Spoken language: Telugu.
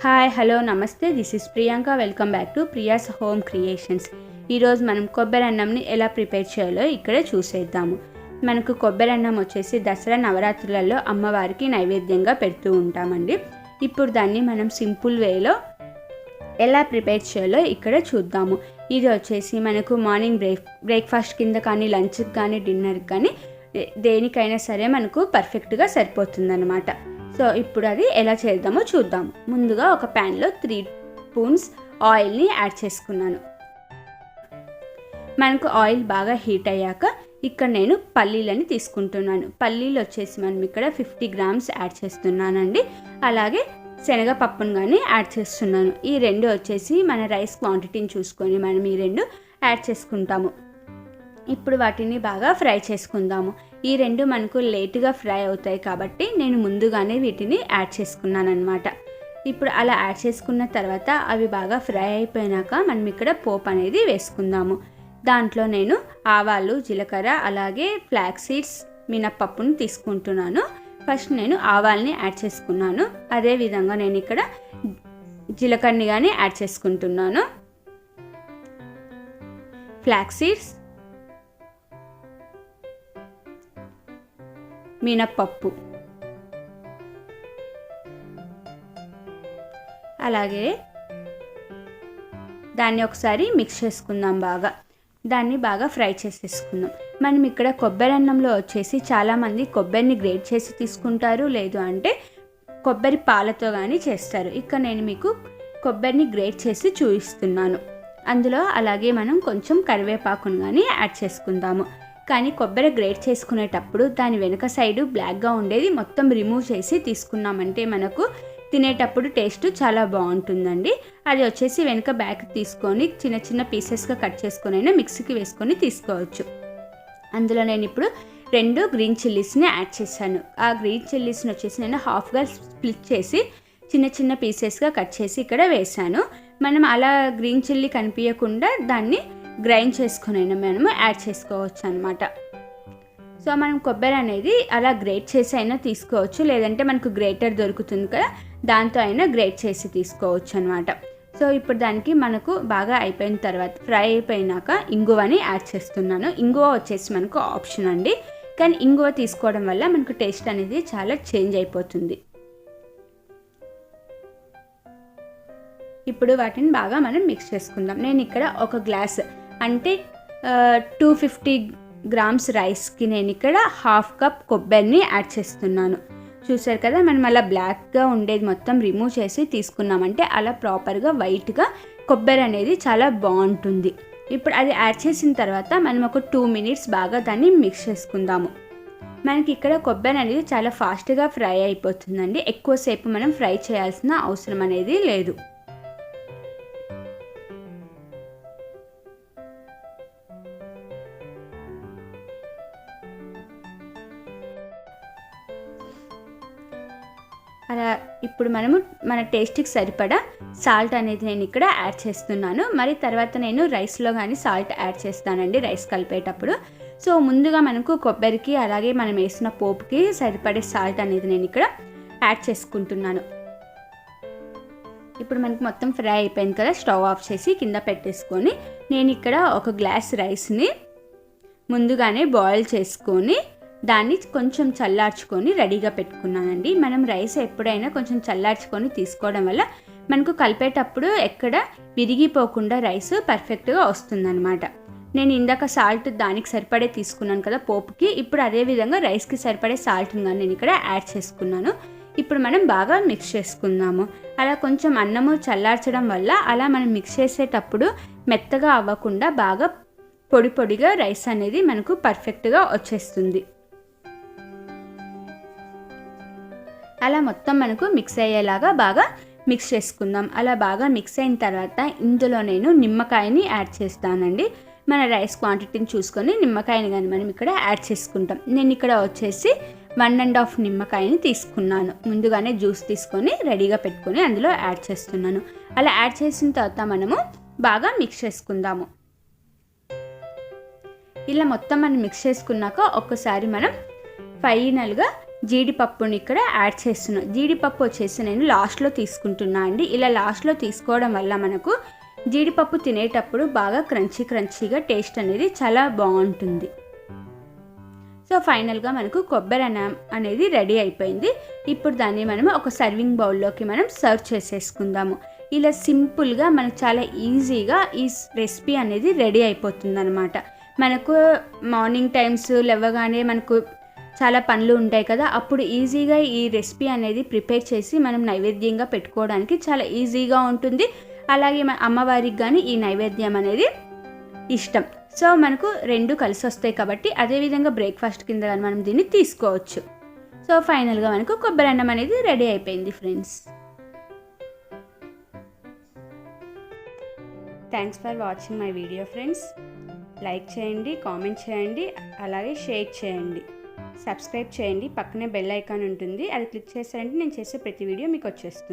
హాయ్ హలో నమస్తే, this is Priyanka. Welcome back to Priya's home creations. ఈరోజు మనం కొబ్బరి అన్నంని ఎలా ప్రిపేర్ చేయాలో ఇక్కడ చూసేద్దాము. మనకు కొబ్బరి అన్నం వచ్చేసి దసరా నవరాత్రులలో అమ్మవారికి నైవేద్యంగా పెడుతూ ఉంటామండి. ఇప్పుడు దాన్ని మనం సింపుల్ వేలో ఎలా ప్రిపేర్ చేయాలో ఇక్కడ చూద్దాము. ఇది వచ్చేసి మనకు మార్నింగ్ బ్రేక్ఫాస్ట్ కింద కానీ, లంచ్కి కానీ, డిన్నర్కి కానీ దేనికైనా సరే మనకు పర్ఫెక్ట్గా సరిపోతుందన్నమాట. సో ఇప్పుడు అది ఎలా చేద్దామో చూద్దాము. ముందుగా ఒక ప్యాన్లో 3 స్పూన్స్ ఆయిల్ని యాడ్ చేసుకున్నాను. మనకు ఆయిల్ బాగా హీట్ అయ్యాక ఇక్కడ నేను పల్లీలని తీసుకుంటున్నాను. పల్లీలు వచ్చేసి మనం ఇక్కడ 50 గ్రామ్స్ యాడ్ చేస్తున్నానండి. అలాగే శనగపప్పును కానీ యాడ్ చేస్తున్నాను. ఈ రెండు వచ్చేసి మన రైస్ క్వాంటిటీని చూసుకొని మనం ఈ రెండు యాడ్ చేసుకుంటాము. ఇప్పుడు వాటిని బాగా ఫ్రై చేసుకుందాము. ఈ రెండు మనకు లేట్గా ఫ్రై అవుతాయి కాబట్టి నేను ముందుగానే వీటిని యాడ్ చేసుకున్నాను అనమాట. ఇప్పుడు అలా యాడ్ చేసుకున్న తర్వాత అవి బాగా ఫ్రై అయిపోయినాక మనం ఇక్కడ పోపు అనేది వేసుకుందాము. దాంట్లో నేను ఆవాలు, జీలకర్ర, అలాగే ఫ్లాక్ సీడ్స్, మినప్పప్పును తీసుకుంటున్నాను. ఫస్ట్ నేను ఆవాల్ని యాడ్ చేసుకున్నాను. అదేవిధంగా నేను ఇక్కడ జీలకర్రని కానీ యాడ్ చేసుకుంటున్నాను. ఫ్లాక్ సీడ్స్, మినప్పప్పు, అలాగే దాన్ని ఒకసారి మిక్స్ చేసుకుందాం. దాన్ని బాగా ఫ్రై చేసేసుకుందాం. మనం ఇక్కడ కొబ్బరి అన్నంలో వచ్చేసి చాలామంది కొబ్బరిని గ్రేట్ చేసి తీసుకుంటారు, లేదు అంటే కొబ్బరి పాలతో కానీ చేస్తారు. ఇక్కడ నేను మీకు కొబ్బరిని గ్రేట్ చేసి చూపిస్తున్నాను. అందులో అలాగే మనం కొంచెం కరివేపాకును కానీ యాడ్ చేసుకుందాము. కానీ కొబ్బరి గ్రేట్ చేసుకునేటప్పుడు దాని వెనుక సైడు బ్లాక్గా ఉండేది మొత్తం రిమూవ్ చేసి తీసుకున్నామంటే మనకు తినేటప్పుడు టేస్ట్ చాలా బాగుంటుందండి. అది వచ్చేసి వెనుక బ్యాక్ తీసుకొని చిన్న చిన్న పీసెస్గా కట్ చేసుకొని అయినా మిక్సీకి వేసుకొని తీసుకోవచ్చు. అందులో నేను ఇప్పుడు 2 గ్రీన్ చిల్లీస్ని యాడ్ చేశాను. ఆ గ్రీన్ చిల్లీస్ని వచ్చేసి నేను హాఫ్గా స్ప్లిట్ చేసి చిన్న చిన్న పీసెస్గా కట్ చేసి ఇక్కడ వేసాను. మనం అలా గ్రీన్ చిల్లీ కనిపించకుండా దాన్ని గ్రైండ్ చేసుకొని అయినా మనము యాడ్ చేసుకోవచ్చు అనమాట. సో మనం కొబ్బరి అనేది అలా గ్రేట్ చేసి అయినా తీసుకోవచ్చు, లేదంటే మనకు గ్రేటర్ దొరుకుతుంది కదా, దాంతో అయినా గ్రేట్ చేసి తీసుకోవచ్చు అనమాట. సో ఇప్పుడు దానికి మనకు బాగా అయిపోయిన తర్వాత ఫ్రై అయిపోయినాక ఇంగువని యాడ్ చేస్తున్నాను. ఇంగువ వచ్చేసి మనకు ఆప్షన్ అండి, కానీ ఇంగువ తీసుకోవడం వల్ల మనకు టేస్ట్ అనేది చాలా చేంజ్ అయిపోతుంది. ఇప్పుడు వాటిని బాగా మనం మిక్స్ చేసుకుందాం. నేను ఇక్కడ ఒక గ్లాస్ అంటే 250 గ్రామ్స్ రైస్కి నేను ఇక్కడ 1/2 కప్ కొబ్బరిని యాడ్ చేస్తున్నాను. చూసారు కదా, మనం అలా బ్లాక్గా ఉండేది మొత్తం రిమూవ్ చేసి తీసుకున్నామంటే అలా ప్రాపర్గా వైట్గా కొబ్బరి అనేది చాలా బాగుంటుంది. ఇప్పుడు అది యాడ్ చేసిన తర్వాత మనం ఒక 2 మినిట్స్ బాగా దాన్ని మిక్స్ చేసుకుందాము. మనకి ఇక్కడ కొబ్బరి అనేది చాలా ఫాస్ట్గా ఫ్రై అయిపోతుందండి. ఎక్కువసేపు మనం ఫ్రై చేయాల్సిన అవసరం అనేది లేదు. అలా ఇప్పుడు మనము మన టేస్ట్కి సరిపడా సాల్ట్ అనేది నేను ఇక్కడ యాడ్ చేస్తున్నాను. మరి తర్వాత నేను రైస్లో కానీ సాల్ట్ యాడ్ చేస్తానండి రైస్ కలిపేటప్పుడు. సో ముందుగా మనకు కొబ్బరికి అలాగే మనం వేసిన పోపుకి సరిపడే సాల్ట్ అనేది నేను ఇక్కడ యాడ్ చేసుకుంటున్నాను. ఇప్పుడు మనకు మొత్తం ఫ్రై అయిపోయింది కదా, స్టవ్ ఆఫ్ చేసి కింద పెట్టేసుకొని నేను ఇక్కడ ఒక గ్లాస్ రైస్ని ముందుగానే బాయిల్ చేసుకొని దాన్ని కొంచెం చల్లార్చుకొని రెడీగా పెట్టుకున్నానండి. మనం రైస్ ఎప్పుడైనా కొంచెం చల్లార్చుకొని తీసుకోవడం వల్ల మనకు కలిపేటప్పుడు ఎక్కడ విరిగిపోకుండా రైస్ పర్ఫెక్ట్గా వస్తుందన్నమాట. నేను ఇందాక సాల్ట్ దానికి సరిపడే తీసుకున్నాను కదా పోపుకి, ఇప్పుడు అదేవిధంగా రైస్కి సరిపడే సాల్ట్ని కానీ నేను ఇక్కడ యాడ్ చేసుకున్నాను. ఇప్పుడు మనం బాగా మిక్స్ చేసుకుందాము. అలా కొంచెం అన్నము చల్లార్చడం వల్ల అలా మనం మిక్స్ చేసేటప్పుడు మెత్తగా అవ్వకుండా బాగా పొడి పొడిగా రైస్ అనేది మనకు పర్ఫెక్ట్గా వచ్చేస్తుంది. అలా మొత్తం మనకు మిక్స్ అయ్యేలాగా బాగా మిక్స్ చేసుకుందాం. అలా బాగా మిక్స్ అయిన తర్వాత ఇందులో నేను నిమ్మకాయని యాడ్ చేస్తానండి. మన రైస్ క్వాంటిటీని చూసుకొని నిమ్మకాయని కానీ మనం ఇక్కడ యాడ్ చేసుకుంటాం. నేను ఇక్కడ వచ్చేసి 1.5 నిమ్మకాయని తీసుకున్నాను. ముందుగానే జ్యూస్ తీసుకొని రెడీగా పెట్టుకొని అందులో యాడ్ చేస్తున్నాను. అలా యాడ్ చేసిన తర్వాత మనము బాగా మిక్స్ చేసుకుందాము. ఇలా మొత్తం మనం మిక్స్ చేసుకున్నాక ఒక్కసారి మనం ఫైనల్గా జీడిపప్పుని ఇక్కడ యాడ్ చేస్తున్నాను. జీడిపప్పు వచ్చేసి నేను లాస్ట్లో తీసుకుంటున్నా అండి. ఇలా లాస్ట్లో తీసుకోవడం వల్ల మనకు జీడిపప్పు తినేటప్పుడు బాగా క్రంచీగా టేస్ట్ అనేది చాలా బాగుంటుంది. సో ఫైనల్గా మనకు కొబ్బరి అన్నం అనేది రెడీ అయిపోయింది. ఇప్పుడు దాన్ని మనం ఒక సర్వింగ్ బౌల్లోకి మనం సర్వ్ చేసేసుకుందాము. ఇలా సింపుల్గా మనకు చాలా ఈజీగా ఈ రెసిపీ అనేది రెడీ అయిపోతుంది అనమాట. మనకు మార్నింగ్ టైమ్స్ లేవగానే మనకు చాలా పనులు ఉంటాయి కదా, అప్పుడు ఈజీగా ఈ రెసిపీ అనేది ప్రిపేర్ చేసి మనం నైవేద్యంగా పెట్టుకోవడానికి చాలా ఈజీగా ఉంటుంది. అలాగే మన అమ్మవారికి కానీ ఈ నైవేద్యం అనేది ఇష్టం. సో మనకు రెండు కలిసి వస్తాయి కాబట్టి అదేవిధంగా బ్రేక్ఫాస్ట్ కింద కానీ మనం దీన్ని తీసుకోవచ్చు. సో ఫైనల్గా మనకు కొబ్బరి అన్నం అనేది రెడీ అయిపోయింది friends. Thanks for watching my video friends. Like చేయండి, కామెంట్ చేయండి, అలాగే షేర్ చేయండి, సబ్స్క్రైబ్ చేయండి. పక్కనే బెల్ ఐకాన్ ఉంటుంది, అది క్లిక్ చేశారంటే నేను చేసే ప్రతి వీడియో మీకు వచ్చేస్తుంది.